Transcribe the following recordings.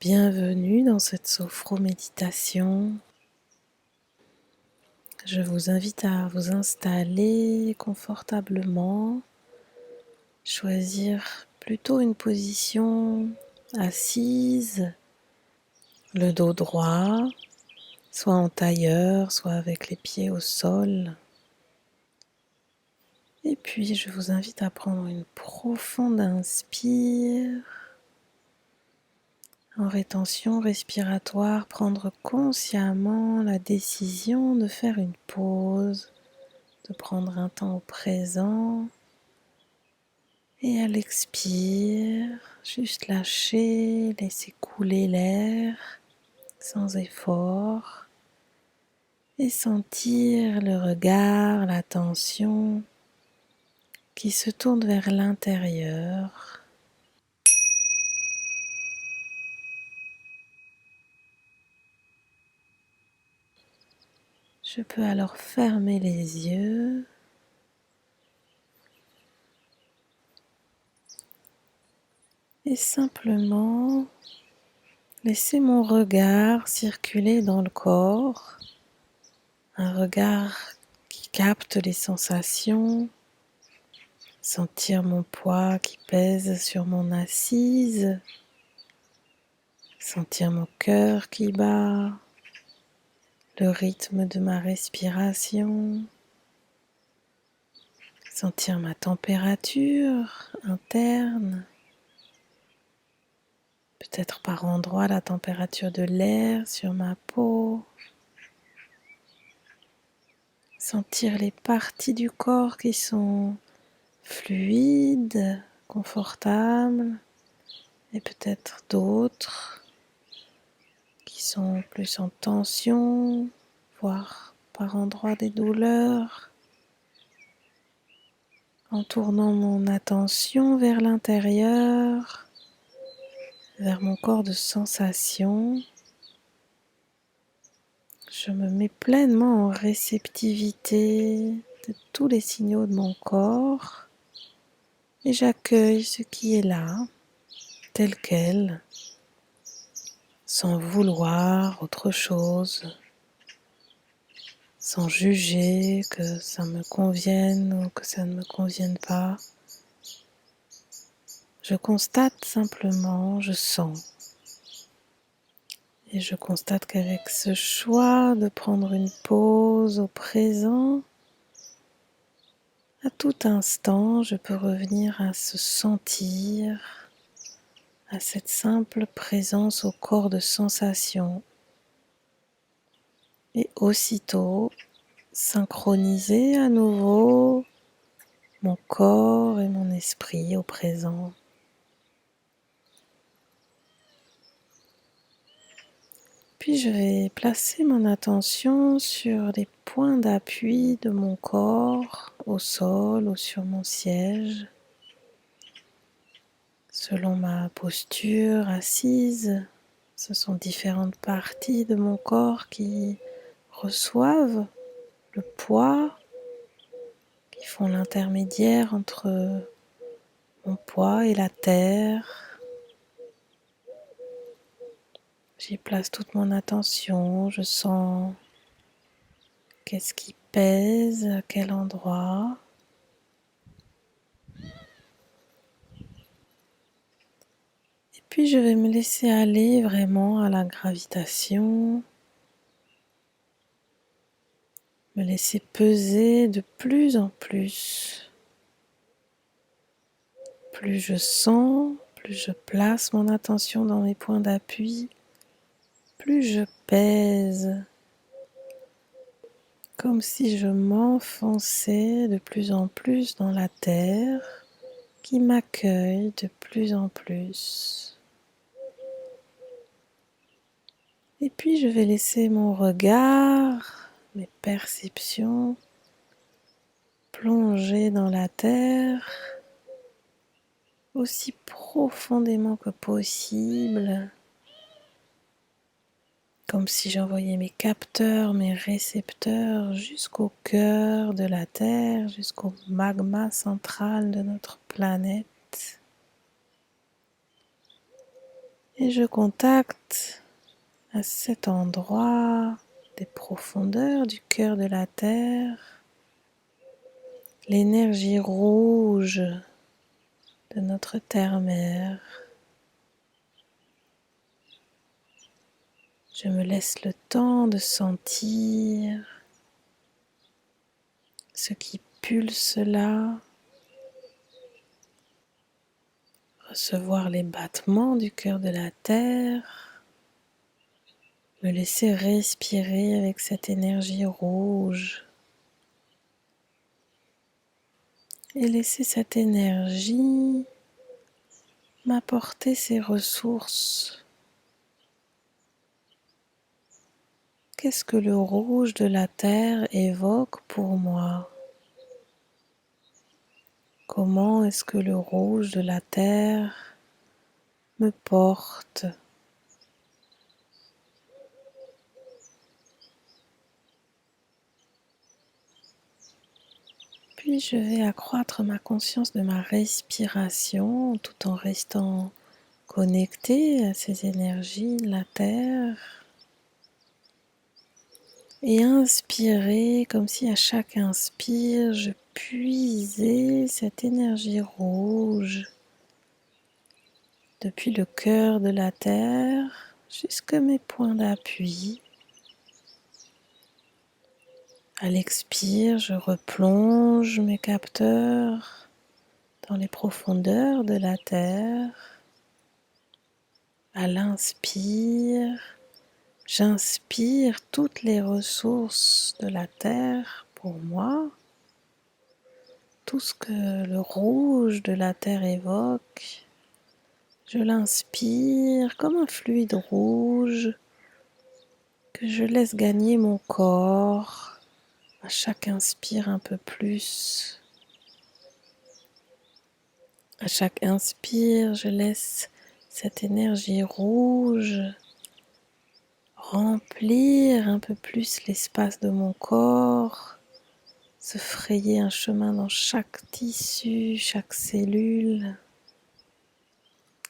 Bienvenue dans cette sophro-méditation. Je vous invite à vous installer confortablement, choisir plutôt une position assise, le dos droit, soit en tailleur, soit avec les pieds au sol. Et puis je vous invite à prendre une profonde inspire. En rétention respiratoire, prendre consciemment la décision de faire une pause, de prendre un temps au présent. Et à l'expire, juste lâcher, laisser couler l'air sans effort. Et sentir le regard, l'attention qui se tourne vers l'intérieur. Je peux alors fermer les yeux et simplement laisser mon regard circuler dans le corps, un regard qui capte les sensations, sentir mon poids qui pèse sur mon assise, sentir mon cœur qui bat, le rythme de ma respiration, sentir ma température interne, peut-être par endroits la température de l'air sur ma peau, sentir les parties du corps qui sont fluides, confortables, et peut-être d'autres qui sont plus en tension, voire par endroits des douleurs. En tournant mon attention vers l'intérieur, vers mon corps de sensation, je me mets pleinement en réceptivité de tous les signaux de mon corps et j'accueille ce qui est là, tel quel, sans vouloir autre chose, sans juger que ça me convienne ou que ça ne me convienne pas. Je constate simplement, je sens. Et je constate qu'avec ce choix de prendre une pause au présent, à tout instant, je peux revenir à se sentir, à cette simple présence au corps de sensation. Et aussitôt, synchroniser à nouveau mon corps et mon esprit au présent. Puis je vais placer mon attention sur les points d'appui de mon corps, au sol ou sur mon siège. Selon ma posture assise, ce sont différentes parties de mon corps qui reçoivent le poids, qui font l'intermédiaire entre mon poids et la terre. J'y place toute mon attention, je sens qu'est-ce qui pèse, à quel endroit. Et puis je vais me laisser aller vraiment à la gravitation, me laisser peser de plus en plus. Plus je sens, plus je place mon attention dans mes points d'appui, plus je pèse, comme si je m'enfonçais de plus en plus dans la terre qui m'accueille de plus en plus. Et puis je vais laisser mon regard, mes perceptions plonger dans la terre aussi profondément que possible, comme si j'envoyais mes capteurs, mes récepteurs jusqu'au cœur de la Terre, jusqu'au magma central de notre planète. Et je contacte à cet endroit des profondeurs du cœur de la Terre l'énergie rouge de notre terre-mère. Je me laisse le temps de sentir ce qui pulse là, recevoir les battements du cœur de la Terre, me laisser respirer avec cette énergie rouge et laisser cette énergie m'apporter ses ressources. Qu'est-ce que le rouge de la Terre évoque pour moi? Comment est-ce que le rouge de la Terre me porte? Puis je vais accroître ma conscience de ma respiration tout en restant connecté à ces énergies de la Terre et inspirer comme si à chaque inspire je puisais cette énergie rouge depuis le cœur de la Terre jusqu'à mes points d'appui. À l'expire, je replonge mes capteurs dans les profondeurs de la Terre. À l'inspire, j'inspire toutes les ressources de la Terre pour moi, tout ce que le rouge de la Terre évoque. Je l'inspire comme un fluide rouge que je laisse gagner mon corps à chaque inspire un peu plus. À chaque inspire, je laisse cette énergie rouge remplir un peu plus l'espace de mon corps, se frayer un chemin dans chaque tissu, chaque cellule.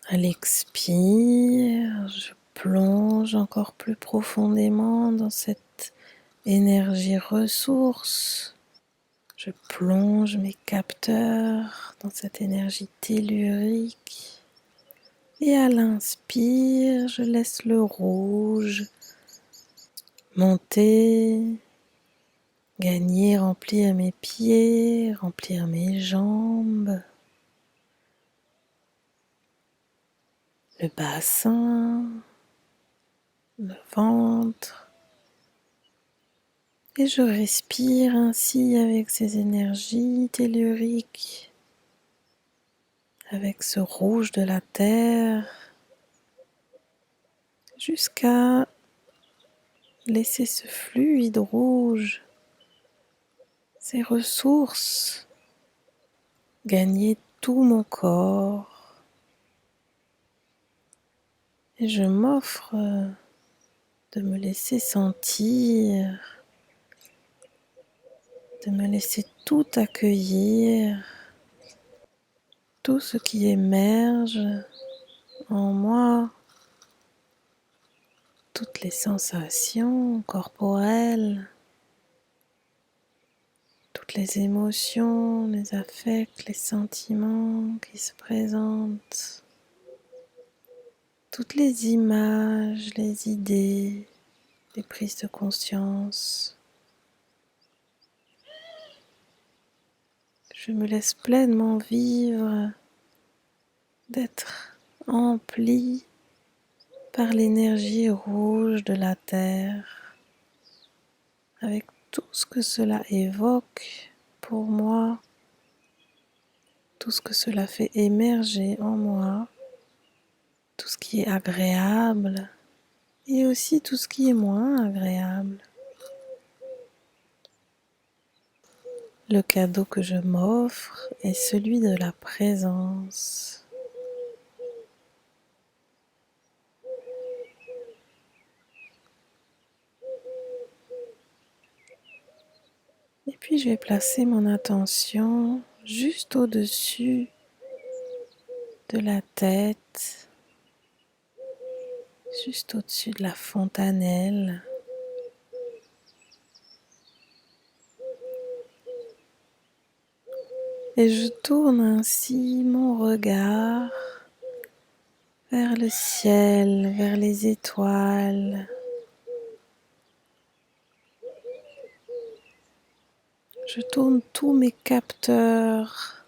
À l'expire, je plonge encore plus profondément dans cette énergie ressource. Je plonge mes capteurs dans cette énergie tellurique. Et à l'inspire, je laisse le rouge monter, gagner, remplir mes pieds, remplir mes jambes, le bassin, le ventre. Et je respire ainsi avec ces énergies telluriques, avec ce rouge de la terre, jusqu'à laisser ce fluide rouge, ces ressources, gagner tout mon corps. Et je m'offre de me laisser sentir, de me laisser tout accueillir, tout ce qui émerge en moi, toutes les sensations corporelles, toutes les émotions, les affects, les sentiments qui se présentent, toutes les images, les idées, les prises de conscience. Je me laisse pleinement vivre, d'être empli par l'énergie rouge de la terre, avec tout ce que cela évoque pour moi, tout ce que cela fait émerger en moi, tout ce qui est agréable et aussi tout ce qui est moins agréable. Le cadeau que je m'offre est celui de la présence. Et puis je vais placer mon attention juste au-dessus de la tête, juste au-dessus de la fontanelle. Et je tourne ainsi mon regard vers le ciel, vers les étoiles. Je tourne tous mes capteurs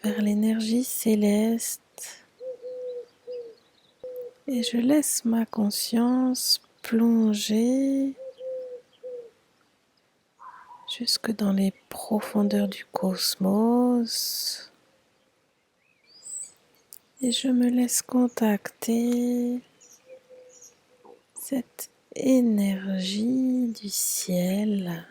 vers l'énergie céleste et je laisse ma conscience plonger jusque dans les profondeurs du cosmos et je me laisse contacter cette énergie du ciel,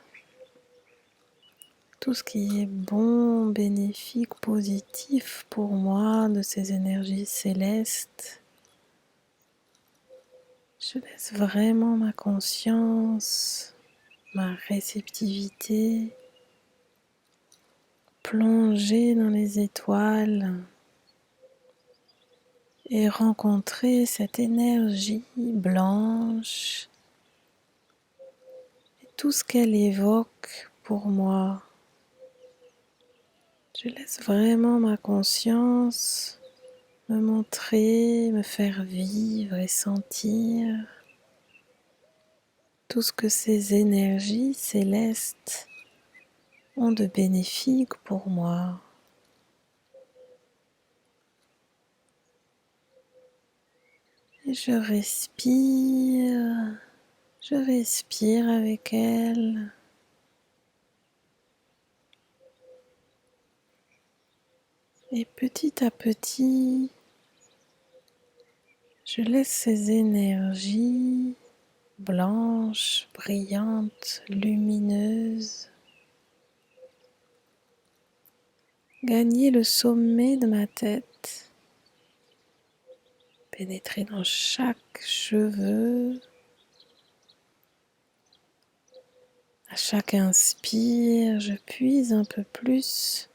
tout ce qui est bon, bénéfique, positif pour moi de ces énergies célestes. Je laisse vraiment ma conscience, ma réceptivité plonger dans les étoiles et rencontrer cette énergie blanche et tout ce qu'elle évoque pour moi. Je laisse vraiment ma conscience me montrer, me faire vivre et sentir tout ce que ces énergies célestes ont de bénéfique pour moi. Et je respire avec elle. Et petit à petit, je laisse ces énergies blanches, brillantes, lumineuses gagner le sommet de ma tête, pénétrer dans chaque cheveu. À chaque inspire, je puise un peu plus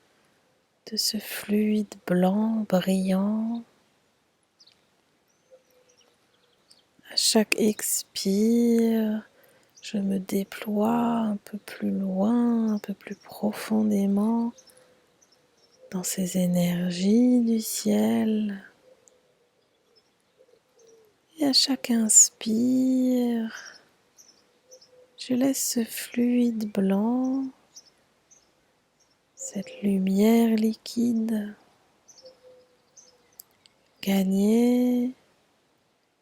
de ce fluide blanc brillant. À chaque expire, je me déploie un peu plus loin, un peu plus profondément dans ces énergies du ciel. Et à chaque inspire, je laisse ce fluide blanc, cette lumière liquide, gagner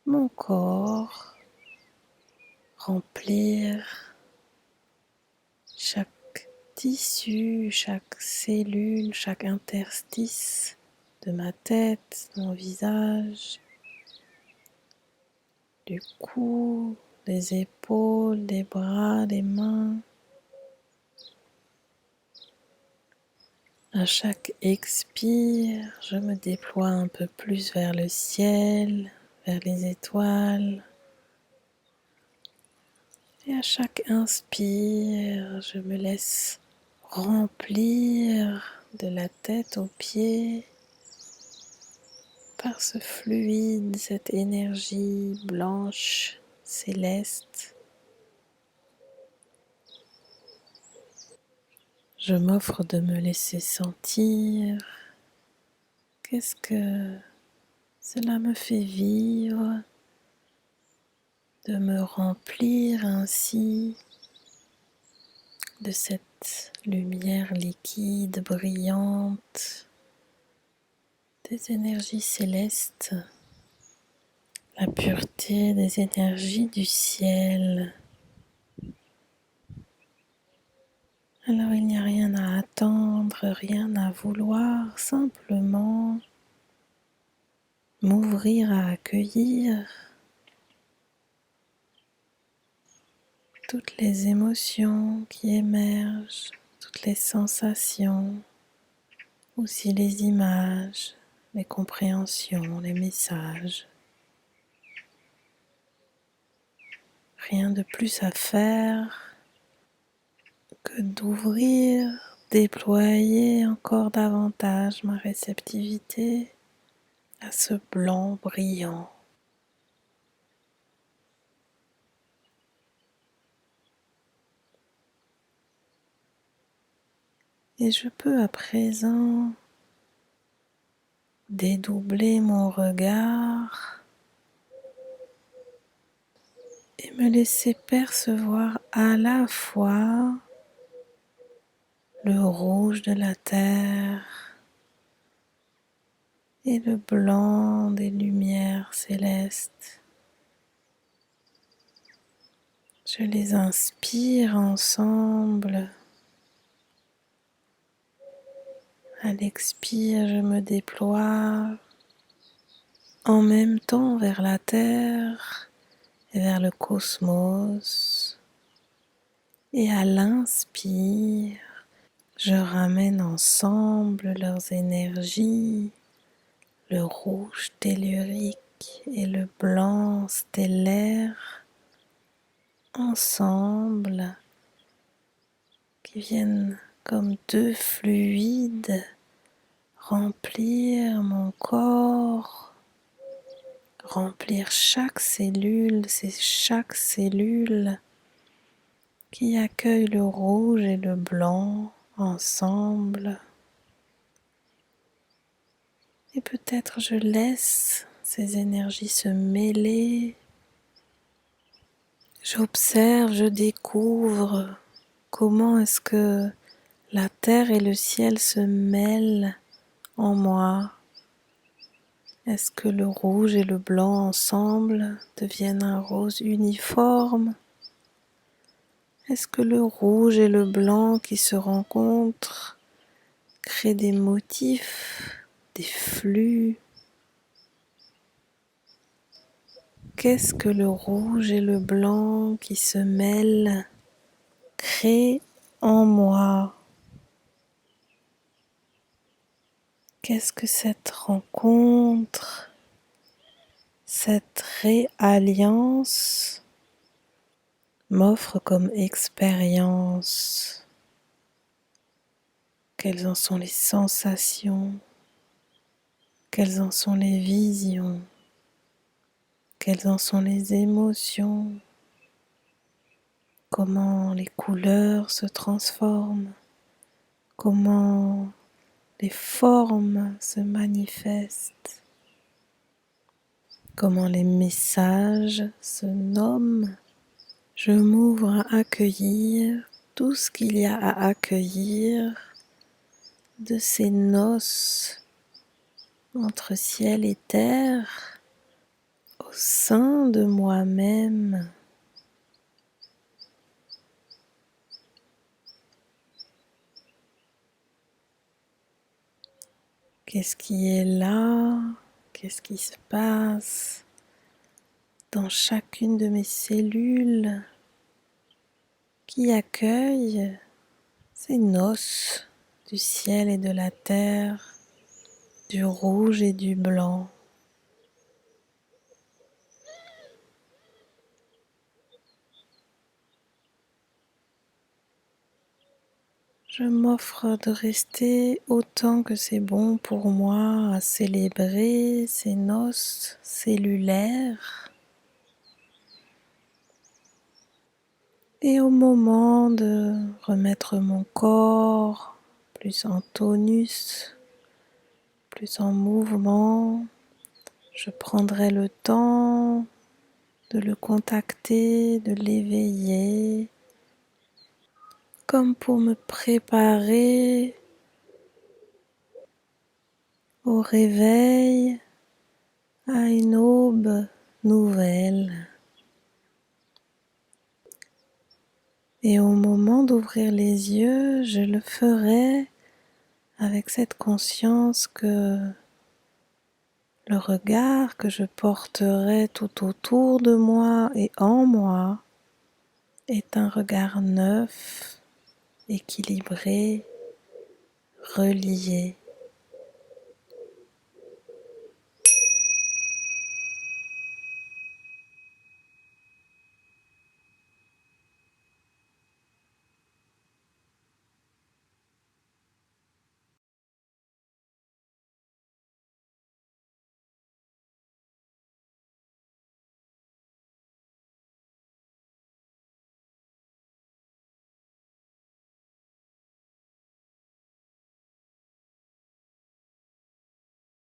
mon corps, remplir chaque tissu, chaque cellule, chaque interstice de ma tête, de mon visage, du cou, des épaules, des bras, des mains. À chaque expire, je me déploie un peu plus vers le ciel, vers les étoiles. Et à chaque inspire, je me laisse remplir de la tête aux pieds par ce fluide, cette énergie blanche, céleste. Je m'offre de me laisser sentir. Qu'est-ce que cela me fait vivre de me remplir ainsi de cette lumière liquide, brillante, des énergies célestes, la pureté des énergies du ciel. Alors il n'y a rien à attendre, rien à vouloir, simplement m'ouvrir à accueillir toutes les émotions qui émergent, toutes les sensations, aussi les images, les compréhensions, les messages. Rien de plus à faire que d'ouvrir, déployer encore davantage ma réceptivité à ce blanc brillant. Et je peux à présent dédoubler mon regard et me laisser percevoir à la fois le rouge de la terre et le blanc des lumières célestes. Je les inspire ensemble. À l'expire, je me déploie en même temps vers la terre et vers le cosmos. Et à l'inspire, je ramène ensemble leurs énergies, le rouge tellurique et le blanc stellaire, ensemble, qui viennent comme deux fluides remplir mon corps, remplir chaque cellule, c'est chaque cellule qui accueille le rouge et le blanc ensemble. Et peut-être je laisse ces énergies se mêler. J'observe, je découvre comment est-ce que la terre et le ciel se mêlent en moi. Est-ce que le rouge et le blanc ensemble deviennent un rose uniforme? Est-ce que le rouge et le blanc qui se rencontrent créent des motifs, des flux? Qu'est-ce que le rouge et le blanc qui se mêlent créent en moi? Qu'est-ce que cette rencontre, cette réalliance m'offre comme expérience? Quelles en sont les sensations? Quelles en sont les visions? Quelles en sont les émotions? Comment les couleurs se transforment? Comment les formes se manifestent? Comment les messages se nomment? Je m'ouvre à accueillir tout ce qu'il y a à accueillir de ces noces entre ciel et terre au sein de moi-même. Qu'est-ce qui est là? Qu'est-ce qui se passe dans chacune de mes cellules qui accueillent ces noces du ciel et de la terre, du rouge et du blanc? Je m'offre de rester autant que c'est bon pour moi à célébrer ces noces cellulaires. Et au moment de remettre mon corps plus en tonus, plus en mouvement, je prendrai le temps de le contacter, de l'éveiller, comme pour me préparer au réveil, à une aube nouvelle. Et au moment d'ouvrir les yeux, je le ferai avec cette conscience que le regard que je porterai tout autour de moi et en moi est un regard neuf, équilibré, relié.